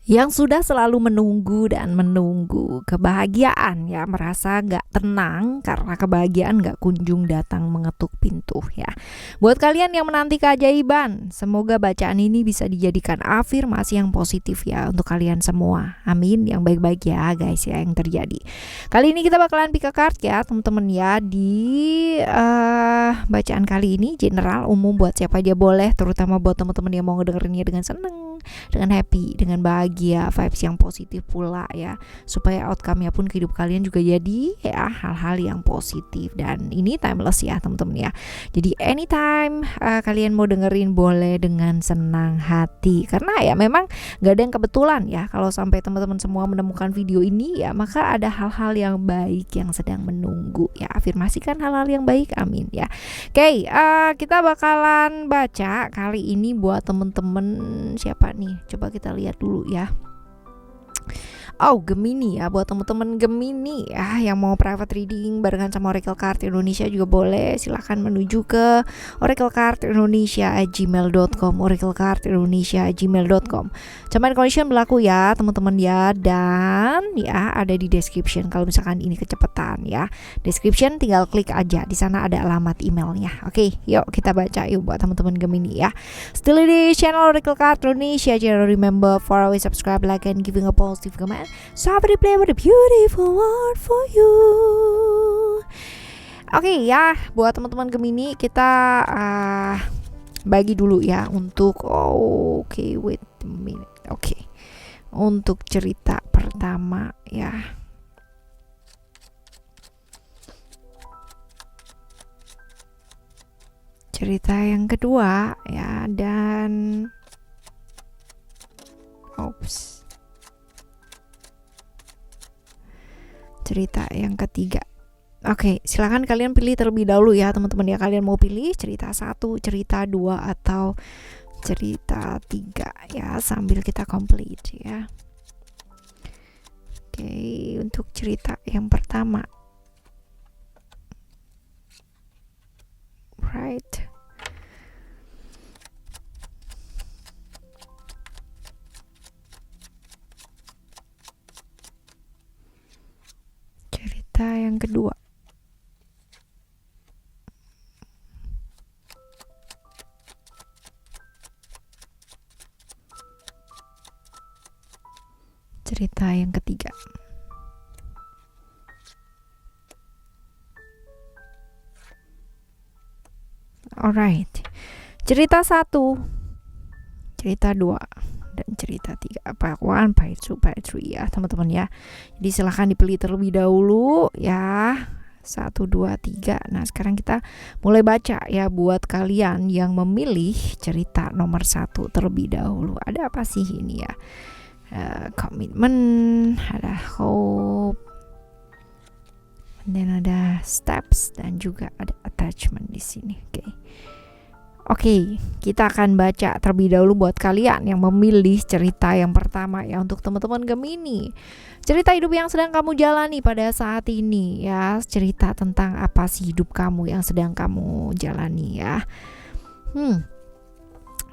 yang sudah selalu menunggu dan menunggu kebahagiaan ya, merasa gak tenang karena kebahagiaan gak kunjung datang mengetuk pintu ya. Buat kalian yang menanti keajaiban, semoga bacaan ini bisa dijadikan afirmasi yang positif ya untuk kalian semua. Amin, yang baik-baik ya guys ya yang terjadi. Kali ini kita bakalan pick a card ya teman-teman ya. Di bacaan kali ini general, umum, buat siapa aja boleh, terutama buat teman-teman yang mau ngedengerinnya dengan seneng, dengan happy, dengan bahagia, vibes yang positif pula ya, supaya outcome-nya pun ke hidup kalian juga jadi ya hal-hal yang positif. Dan ini timeless ya teman-teman ya, jadi anytime kalian mau dengerin boleh dengan senang hati, karena ya memang gak ada yang kebetulan ya. Kalau sampai teman-teman semua menemukan video ini ya, maka ada hal-hal yang baik yang sedang menunggu ya. Afirmasikan hal-hal yang baik, amin ya. Oke, kita bakalan baca kali ini buat temen-temen siapa nih? Coba kita lihat dulu ya. Oh, Gemini ya, buat temen-temen Gemini ya yang mau private reading barengan sama Oracle Card Indonesia juga boleh. Silahkan menuju ke oraclecardindonesia@gmail.com, oraclecardindonesia@gmail.com. Terms and condition berlaku ya teman-teman ya, dan ya ada di description kalau misalkan ini kecepatan ya. Description tinggal klik aja, di sana ada alamat emailnya. Oke, yuk kita baca yuk buat teman-teman Gemini ya. Still di channel Oracle Card Indonesia, jangan remember for always subscribe, like, and giving a positive comment. Somebody play with a beautiful word for you. Oke ya, buat teman-teman Gemini kita bagi dulu ya untuk wait a minute. Oke. Untuk cerita pertama ya. Cerita yang kedua ya, dan cerita yang ketiga. Oke, silakan kalian pilih terlebih dahulu ya teman-teman ya. Kalian mau pilih cerita 1, cerita 2, atau cerita 3 ya, sambil kita complete ya. Oke, untuk cerita yang pertama. Right. Yang kedua. Cerita yang ketiga. Alright. Cerita 1, cerita 2, dan cerita 3, part 1, part 2, part 3 ya teman-teman ya. Jadi silahkan dipilih terlebih dahulu ya, 1, 2, 3. Nah sekarang kita mulai baca ya buat kalian yang memilih cerita nomor 1 terlebih dahulu. Ada apa sih ini ya? Komitmen, ada hope, dan ada steps, dan juga ada attachment di sini. Oke, kita akan baca terlebih dahulu buat kalian yang memilih cerita yang pertama ya, untuk teman-teman Gemini. Cerita hidup yang sedang kamu jalani pada saat ini ya. Cerita tentang apa sih hidup kamu yang sedang kamu jalani ya.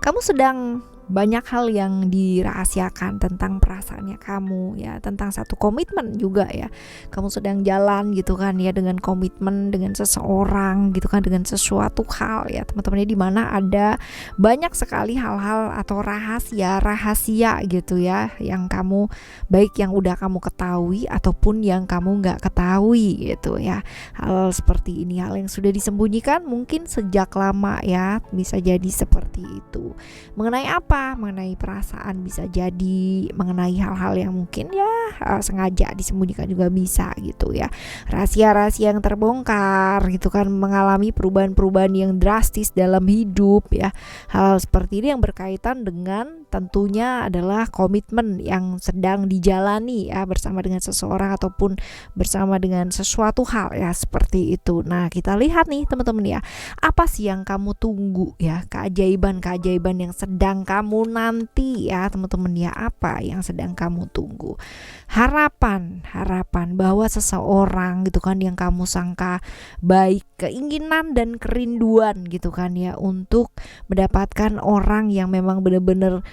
Kamu sedang banyak hal yang dirahasiakan tentang perasaannya kamu ya, tentang satu komitmen juga ya. Kamu sedang jalan gitu kan ya, dengan komitmen dengan seseorang gitu kan, dengan sesuatu hal ya teman-teman, di mana ada banyak sekali hal-hal atau rahasia gitu ya, yang kamu baik yang udah kamu ketahui ataupun yang kamu nggak ketahui gitu ya. Hal seperti ini, hal yang sudah disembunyikan mungkin sejak lama ya, bisa jadi seperti itu. Mengenai apa? Mengenai perasaan bisa jadi, mengenai hal-hal yang mungkin ya sengaja disembunyikan juga bisa gitu ya. Rahasia-rahasia yang terbongkar gitu kan, mengalami perubahan-perubahan yang drastis dalam hidup ya. Hal seperti ini yang berkaitan dengan tentunya adalah komitmen yang sedang dijalani ya, bersama dengan seseorang ataupun bersama dengan sesuatu hal ya, seperti itu. Nah kita lihat nih teman-teman ya, apa sih yang kamu tunggu ya, keajaiban yang sedang kamu nanti ya teman-teman ya, apa yang sedang kamu tunggu. harapan bahwa seseorang gitu kan yang kamu sangka baik, keinginan dan kerinduan gitu kan ya untuk mendapatkan orang yang memang benar-benar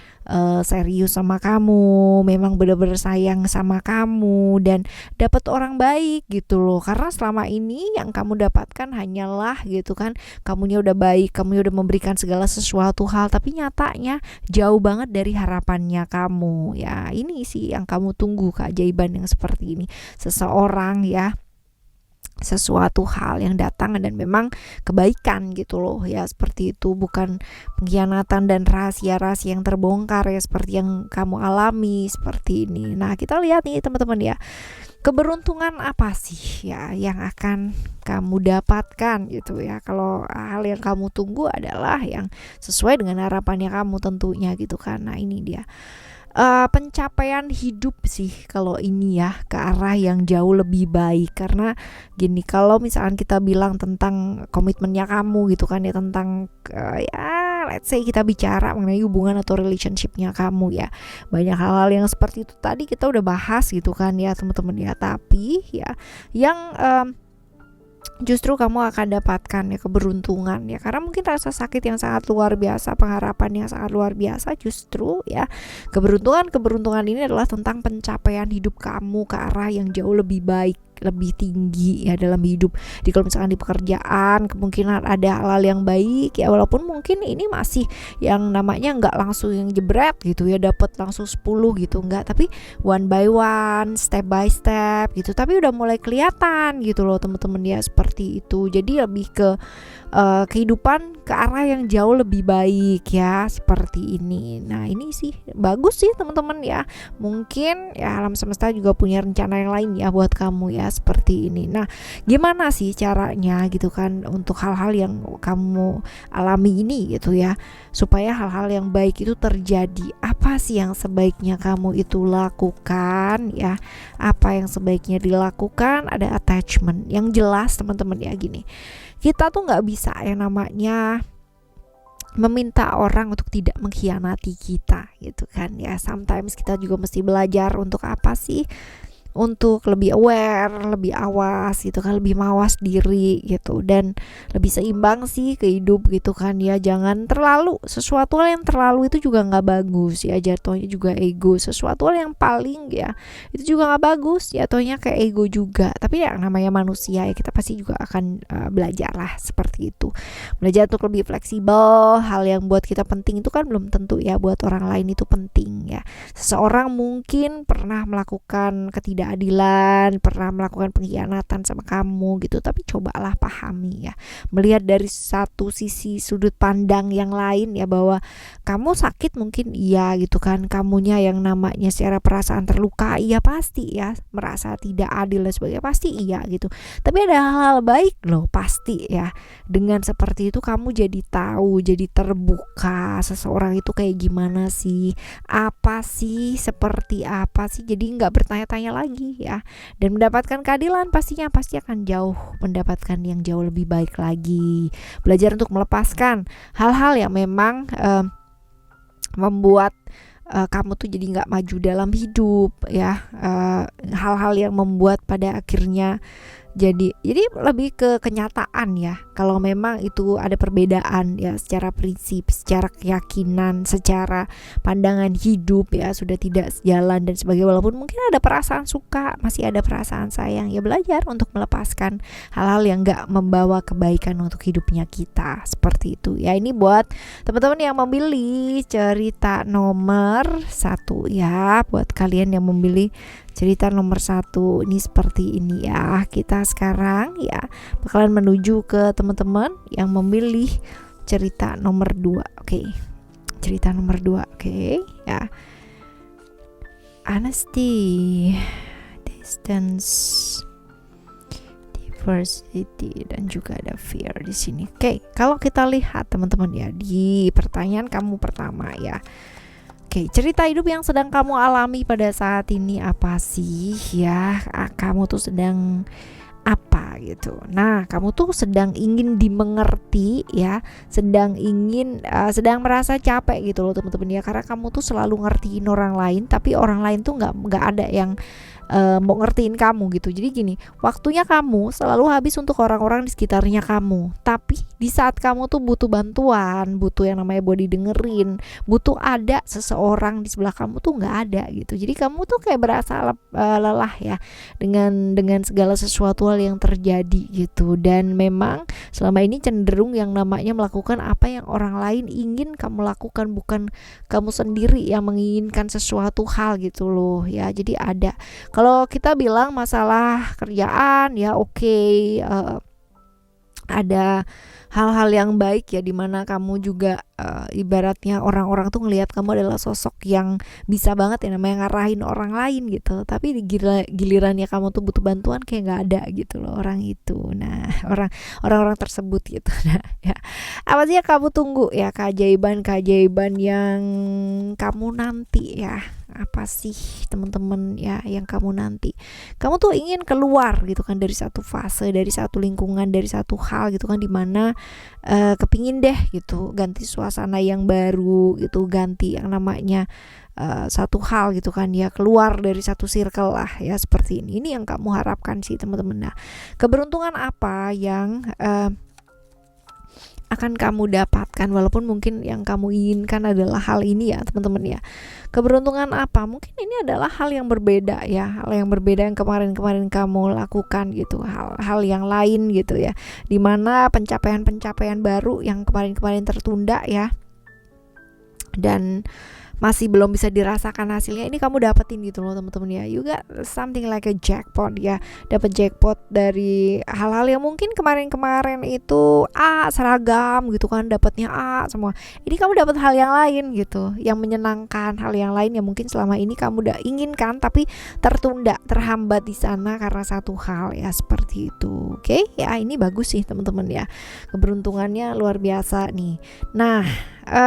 serius sama kamu, memang benar-benar sayang sama kamu dan dapat orang baik gitu loh. Karena selama ini yang kamu dapatkan hanyalah gitu kan, kamunya udah baik, kamunya udah memberikan segala sesuatu hal, tapi nyatanya jauh banget dari harapannya kamu ya. Ini sih yang kamu tunggu, keajaiban yang seperti ini, seseorang ya, sesuatu hal yang datang dan memang kebaikan gitu loh ya, seperti itu, bukan pengkhianatan dan rahasia-rahasia yang terbongkar ya seperti yang kamu alami seperti ini. Nah, kita lihat nih teman-teman ya, keberuntungan apa sih ya yang akan kamu dapatkan gitu ya. Kalau hal yang kamu tunggu adalah yang sesuai dengan harapannya kamu tentunya gitu kan. Nah, ini dia pencapaian hidup sih kalau ini ya, ke arah yang jauh lebih baik. Karena gini, kalau misalkan kita bilang tentang komitmennya kamu gitu kan ya, tentang ya let's say kita bicara mengenai hubungan atau relationshipnya kamu ya, banyak hal-hal yang seperti itu tadi kita udah bahas gitu kan ya teman-teman ya. Tapi ya yang justru kamu akan dapatkan ya keberuntungan ya, karena mungkin rasa sakit yang sangat luar biasa, pengharapan yang sangat luar biasa, justru ya keberuntungan ini adalah tentang pencapaian hidup kamu ke arah yang jauh lebih baik, lebih tinggi ya dalam hidup. Jadi kalau misalkan di pekerjaan kemungkinan ada hal-hal yang baik ya, walaupun mungkin ini masih yang namanya nggak langsung yang jebret gitu ya, dapat langsung 10 gitu enggak, tapi one by one, step by step gitu, tapi udah mulai kelihatan gitu loh teman-teman ya, seperti itu. Jadi lebih ke kehidupan ke arah yang jauh lebih baik ya, seperti ini. Nah, ini sih bagus sih teman-teman ya. Mungkin ya alam semesta juga punya rencana yang lain ya buat kamu ya, seperti ini. Nah, gimana sih caranya gitu kan untuk hal-hal yang kamu alami ini gitu ya, supaya hal-hal yang baik itu terjadi? Apa sih yang sebaiknya kamu itu lakukan ya? Apa yang sebaiknya dilakukan? Ada attachment yang jelas teman-teman ya. Gini, kita tuh nggak bisa yang namanya meminta orang untuk tidak mengkhianati kita gitu kan ya. Sometimes kita juga mesti belajar untuk apa sih, untuk lebih aware, lebih awas gitu kan, lebih mawas diri gitu, dan lebih seimbang sih ke hidup gitu kan ya. Jangan terlalu, sesuatu hal yang terlalu itu juga nggak bagus ya, jatuhnya juga ego. Sesuatu hal yang paling ya itu juga nggak bagus, jatuhnya kayak ego juga. Tapi ya namanya manusia ya, kita pasti juga akan belajar lah seperti itu, belajar untuk lebih fleksibel. Hal yang buat kita penting itu kan belum tentu ya buat orang lain itu penting ya. Seseorang mungkin pernah melakukan ketidakadilan, pernah melakukan pengkhianatan sama kamu gitu, tapi cobalah pahami ya, melihat dari satu sisi sudut pandang yang lain ya, bahwa kamu sakit mungkin iya gitu kan, kamunya yang namanya secara perasaan terluka iya pasti ya, merasa tidak adil dan sebagainya pasti iya gitu, tapi ada hal-hal baik loh pasti ya. Dengan seperti itu kamu jadi tahu, jadi terbuka seseorang itu kayak gimana sih, apa sih, seperti apa sih, jadi nggak bertanya-tanya lagi ya, dan mendapatkan keadilan pastinya pasti akan jauh mendapatkan yang jauh lebih baik lagi. Belajar untuk melepaskan hal-hal yang memang membuat kamu tuh jadi nggak maju dalam hidup ya, hal-hal yang membuat pada akhirnya jadi lebih ke kenyataan ya. Kalau memang itu ada perbedaan ya secara prinsip, secara keyakinan, secara pandangan hidup ya, sudah tidak sejalan dan sebagainya, walaupun mungkin ada perasaan suka, masih ada perasaan sayang ya, belajar untuk melepaskan hal-hal yang gak membawa kebaikan untuk hidupnya kita, seperti itu ya. Ini buat teman-teman yang memilih cerita nomor 1 ya, buat kalian yang memilih cerita nomor 1 ini seperti ini ya. Kita sekarang ya bakalan menuju ke teman-teman yang memilih cerita nomor 2. Oke. Cerita nomor 2. Oke, ya. Honesty, distance, diversity, dan juga ada fear di sini. Oke, kalau kita lihat teman-teman ya di pertanyaan kamu pertama ya. Oke, cerita hidup yang sedang kamu alami pada saat ini apa sih ya? Kamu tuh sedang apa gitu. Nah, kamu tuh sedang ingin dimengerti ya, sedang merasa capek gitu loh teman-teman ya, karena kamu tuh selalu ngertiin orang lain, tapi orang lain tuh nggak ada yang mau ngertiin kamu gitu. Jadi gini, waktunya kamu selalu habis untuk orang-orang di sekitarnya kamu, tapi di saat kamu tuh butuh bantuan, butuh yang namanya body dengerin, butuh ada seseorang di sebelah kamu tuh nggak ada gitu. Jadi kamu tuh kayak berasa lelah ya dengan segala sesuatu hal yang terjadi gitu. Dan memang selama ini cenderung yang namanya melakukan apa yang orang lain ingin kamu lakukan, bukan kamu sendiri yang menginginkan sesuatu hal gitu loh ya. Jadi ada, kalau kita bilang masalah kerjaan ya oke, ada hal-hal yang baik ya, dimana kamu juga ibaratnya orang-orang tuh ngelihat kamu adalah sosok yang bisa banget ya namanya ngarahin orang lain gitu. Tapi di gilirannya kamu tuh butuh bantuan kayak nggak ada gitu loh orang itu. Nah, orang-orang tersebut gitu. Nah, ya apa sih yang kamu tunggu ya, keajaiban yang kamu nanti ya? Apa sih teman-teman ya yang kamu nanti? Kamu tuh ingin keluar gitu kan dari satu fase, dari satu lingkungan, dari satu hal gitu kan, dimana kepingin deh gitu ganti suasana yang baru gitu, ganti yang namanya satu hal gitu kan ya, keluar dari satu circle lah ya, seperti ini yang kamu harapkan sih teman-teman. Nah, keberuntungan apa yang akan kamu dapatkan, walaupun mungkin yang kamu inginkan adalah hal ini ya teman-teman ya. Keberuntungan apa? Mungkin ini adalah hal yang berbeda ya, hal yang berbeda yang kemarin-kemarin kamu lakukan gitu, hal yang lain gitu ya, dimana pencapaian-pencapaian baru yang kemarin-kemarin tertunda ya, dan masih belum bisa dirasakan hasilnya, ini kamu dapetin gitu loh teman-teman ya. You got something like a jackpot ya, dapat jackpot dari hal-hal yang mungkin kemarin-kemarin itu seragam gitu kan, dapatnya semua. Ini kamu dapat hal yang lain gitu, yang menyenangkan, hal yang lain yang mungkin selama ini kamu udah inginkan tapi tertunda, terhambat di sana karena satu hal ya, seperti itu. Oke, ya ini bagus sih teman-teman ya, keberuntungannya luar biasa nih. Nah,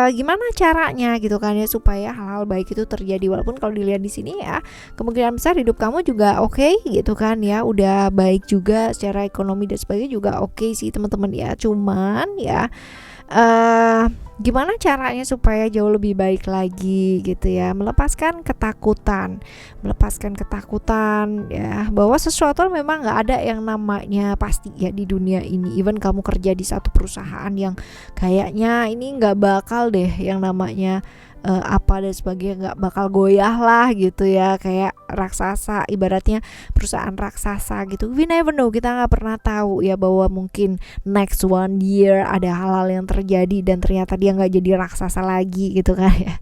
gimana caranya gitu kan ya supaya hal-hal baik itu terjadi? Walaupun kalau dilihat di sini ya, kemungkinan besar hidup kamu juga oke gitu kan ya, udah baik juga secara ekonomi dan sebagainya juga oke sih teman-teman ya. Cuman ya gimana caranya supaya jauh lebih baik lagi gitu ya, melepaskan ketakutan ya, bahwa sesuatu memang nggak ada yang namanya pasti ya di dunia ini. Even kamu kerja di satu perusahaan yang kayaknya ini nggak bakal deh yang namanya apa dan sebagainya, nggak bakal goyah lah gitu ya, kayak raksasa, ibaratnya perusahaan raksasa gitu. We never know, kita nggak pernah tahu ya, bahwa mungkin next 1 year ada hal-hal yang terjadi dan ternyata dia nggak jadi raksasa lagi gitu kan ya,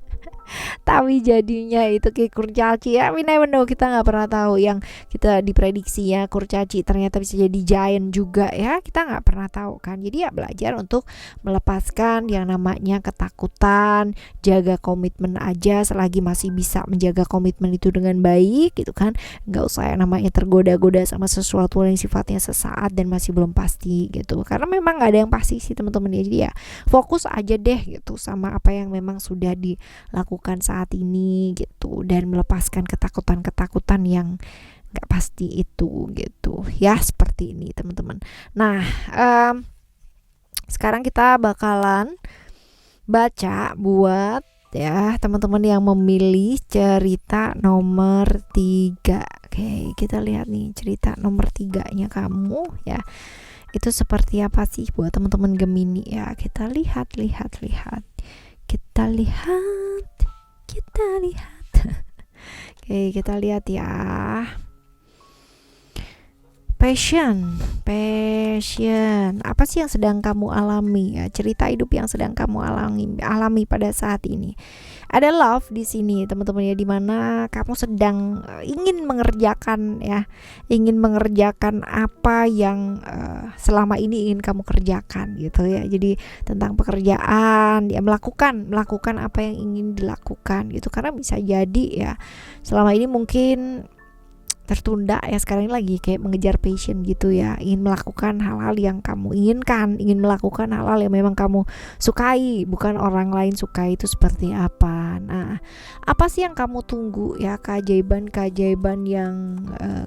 tapi jadinya itu kayak kurcaci ya. We never know, kita nggak pernah tahu. Yang kita diprediksi ya kurcaci ternyata bisa jadi giant juga ya, kita nggak pernah tahu kan. Jadi ya belajar untuk melepaskan yang namanya ketakutan, jaga komitmen aja selagi masih bisa menjaga komitmen itu dengan baik gitu kan. Nggak usah yang namanya tergoda-goda sama sesuatu yang sifatnya sesaat dan masih belum pasti gitu, karena memang nggak ada yang pasti sih teman-teman ya. Jadi ya fokus aja deh gitu sama apa yang memang sudah dilakukan saat ini gitu, dan melepaskan ketakutan yang nggak pasti itu gitu ya, seperti ini teman-teman. Nah, sekarang kita bakalan baca buat ya teman-teman yang memilih cerita nomor 3. Oke, kita lihat nih cerita nomor 3-nya kamu ya, itu seperti apa sih buat teman-teman Gemini ya. Kita lihat Oke, kita lihat ya. Passion. Apa sih yang sedang kamu alami ya? Cerita hidup yang sedang kamu alami pada saat ini. Ada love di sini teman-teman ya, dimana kamu sedang ingin mengerjakan apa yang selama ini ingin kamu kerjakan gitu ya. Jadi tentang pekerjaan ya, melakukan apa yang ingin dilakukan gitu, karena bisa jadi ya selama ini mungkin tertunda ya, sekarang ini lagi kayak mengejar passion gitu ya, ingin melakukan hal-hal yang kamu inginkan, ingin melakukan hal-hal yang memang kamu sukai, bukan orang lain sukai itu seperti apa. Nah, apa sih yang kamu tunggu ya, keajaiban-keajaiban yang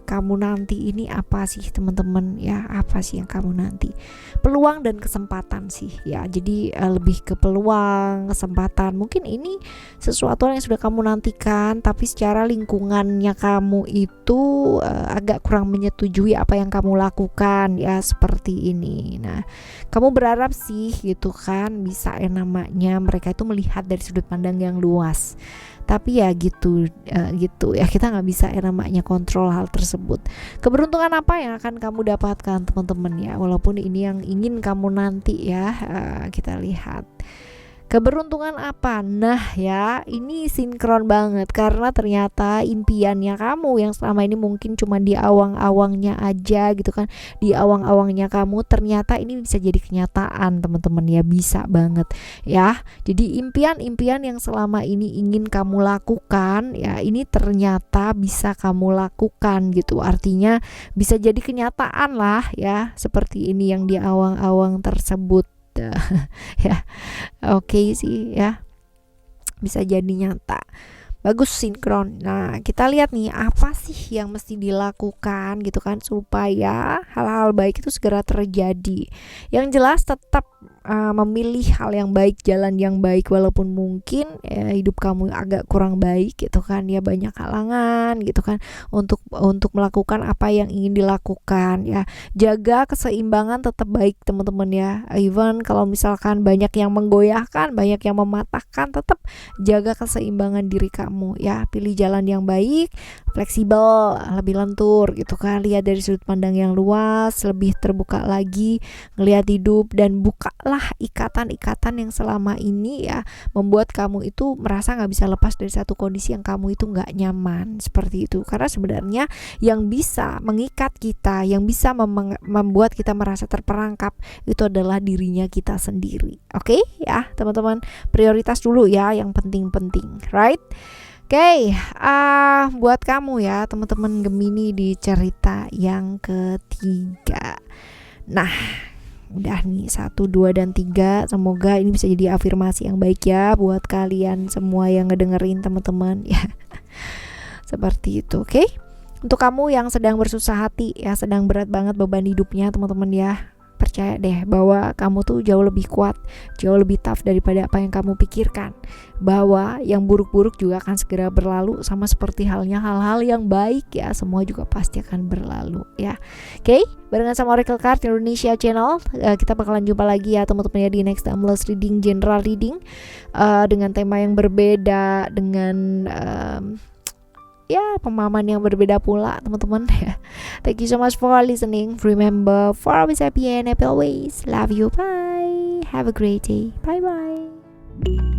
kamu nanti ini apa sih teman-teman ya, apa sih yang kamu nanti? Peluang dan kesempatan sih ya, jadi lebih ke peluang, kesempatan. Mungkin ini sesuatu yang sudah kamu nantikan, tapi secara lingkungannya kamu itu agak kurang menyetujui apa yang kamu lakukan ya, seperti ini. Nah, kamu berharap sih gitu kan bisa yang namanya mereka itu melihat dari sudut pandang yang luas, tapi ya gitu ya, kita nggak bisa yang namanya kontrol hal tersebut. Keberuntungan apa yang akan kamu dapatkan teman-teman ya, walaupun ini yang ingin kamu nanti ya, kita lihat keberuntungan apa. Nah ya, ini sinkron banget karena ternyata impiannya kamu yang selama ini mungkin cuma di awang-awangnya aja gitu kan, di awang-awangnya kamu, ternyata ini bisa jadi kenyataan teman-teman ya, bisa banget ya. Jadi impian-impian yang selama ini ingin kamu lakukan ya, ini ternyata bisa kamu lakukan gitu, artinya bisa jadi kenyataan lah ya, seperti ini yang di awang-awang tersebut. Ya, oke sih ya, bisa jadi nyata. Bagus, sinkron. Nah, kita lihat nih apa sih yang mesti dilakukan gitu kan supaya hal-hal baik itu segera terjadi. Yang jelas tetap memilih hal yang baik, jalan yang baik, walaupun mungkin hidup kamu agak kurang baik gitu kan ya, banyak halangan gitu kan untuk melakukan apa yang ingin dilakukan ya. Jaga keseimbangan tetap baik teman-teman ya, even kalau misalkan banyak yang menggoyahkan, banyak yang mematahkan, tetap jaga keseimbangan diri kamu ya. Pilih jalan yang baik, fleksibel, lebih lentur gitu kan, lihat dari sudut pandang yang luas, lebih terbuka lagi ngelihat hidup, dan bukalah ikatan-ikatan yang selama ini ya membuat kamu itu merasa nggak bisa lepas dari satu kondisi yang kamu itu nggak nyaman, seperti itu. Karena sebenarnya yang bisa mengikat kita, yang bisa membuat kita merasa terperangkap, itu adalah dirinya kita sendiri. Oke ya teman-teman, prioritas dulu ya yang penting-penting, right? Oke, buat kamu ya teman-teman Gemini di cerita yang ketiga. Nah, udah nih 1, 2, dan 3. Semoga ini bisa jadi afirmasi yang baik ya buat kalian semua yang ngedengerin teman-teman ya. Seperti itu, oke? Untuk kamu yang sedang bersusah hati ya, sedang berat banget beban hidupnya teman-teman ya, percaya deh bahwa kamu tuh jauh lebih kuat, jauh lebih tough daripada apa yang kamu pikirkan. Bahwa yang buruk-buruk juga akan segera berlalu, sama seperti halnya hal-hal yang baik ya, semua juga pasti akan berlalu ya. Oke, barengan sama Oracle Card Indonesia Channel, kita bakalan jumpa lagi ya teman-teman ya di next timeless reading, general reading, dengan tema yang berbeda, dengan ya pemahaman yang berbeda pula teman-teman ya. Thank you so much for listening. Remember, for always happy and happy always. Love you, bye. Have a great day. Bye bye.